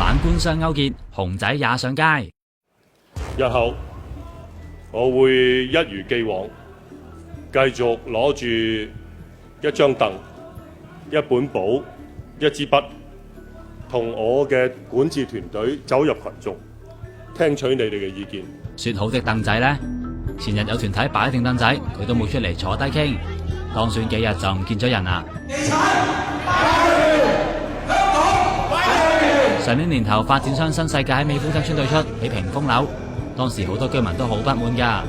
反官商勾結，熊仔也上街。日後我會一如既往，繼續攞住一張凳、一本簿、一支筆，同我嘅管治團隊走入群眾，聽取你哋嘅意見。說好的凳仔呢？前日有團體擺定凳仔，佢都冇出嚟坐低傾。當選幾日就唔見咗人啦。上年年頭，發展商新世界喺美孚新村對出起屏風樓，當時好多居民都好不滿㗎，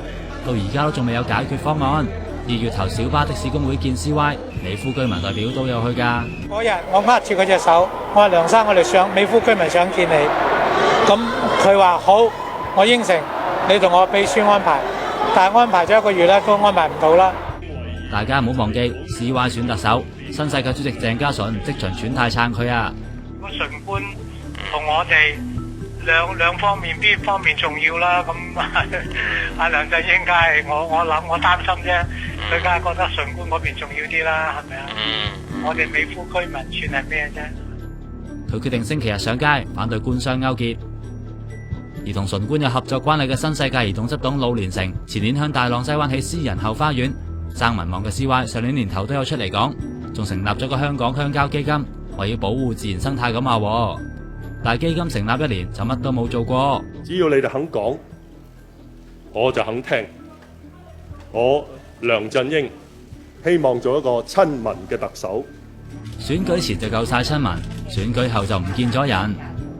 到而家都仲未有解決方案。2月頭小巴的士工會見 CY， 美孚居民代表都有去㗎。嗰日我握住佢隻手，我話梁生，我哋想美孚居民想見你，咁佢話好，我應承你同我秘書安排，但係安排咗1個月咧，都安排唔到啦。大家唔好忘記 CY 選特首，新世界主席鄭家純即場轉態撐佢啊！個純官同我哋兩方面邊方面重要啦？咁阿梁振英梗係我擔心啫，佢梗係覺得純官嗰邊重要啲啦，係咪啊？我哋美孚居民算係咩啫？佢決定星期日上街反對官商勾結。而同純官有合作關係嘅新世界移動執董魯連成，前年向大浪西灣起私人後花園，爭民望嘅 CY 上年年頭都有出嚟講，仲成立咗個香港鄉郊基金，話要保護自然生態咁話。但係基金成立1年就乜都冇做過。只要你哋肯講，我就肯聽。我梁振英希望做一個親民嘅特首。選舉前就夠晒親民，選舉後就唔見咗人。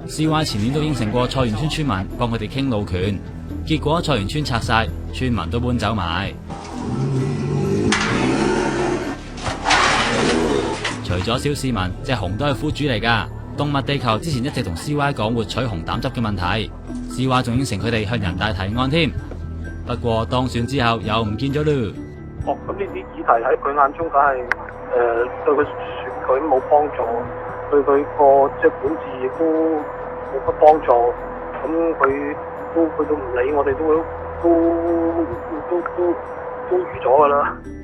CY 前年都應承過菜園村村民幫佢哋傾路權，結果菜園村拆晒，村民都搬走埋。除咗小市民，隻熊都係苦主嚟㗎。動物地球之前一直同 CY 講活取熊膽汁嘅問題，CY 仲應承佢哋向人大提案添。不過當選之後又唔見咗咯。咁呢啲議題喺佢眼中梗係對佢選舉冇幫助，對佢個即係管治亦都冇乜幫助。咁佢都唔理，我哋都預咗㗎啦。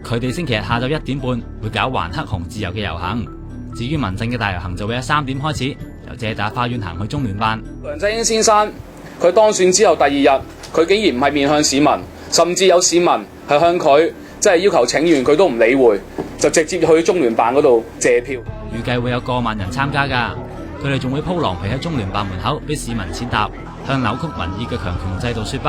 佢哋星期日下晝1點半會搞還黑熊自由嘅遊行。至於民陣嘅大遊行就會喺3點開始，由遮打花園行去中聯辦。梁振英先生佢當選之後第2日，佢竟然唔係面向市民，甚至有市民係向佢即係要求請願，佢都唔理會，就直接去中聯辦嗰度謝票。預計會有過萬人參加㗎，佢哋仲會鋪狼皮喺中聯辦門口俾市民踐踏，向扭曲民意嘅強權制度說不。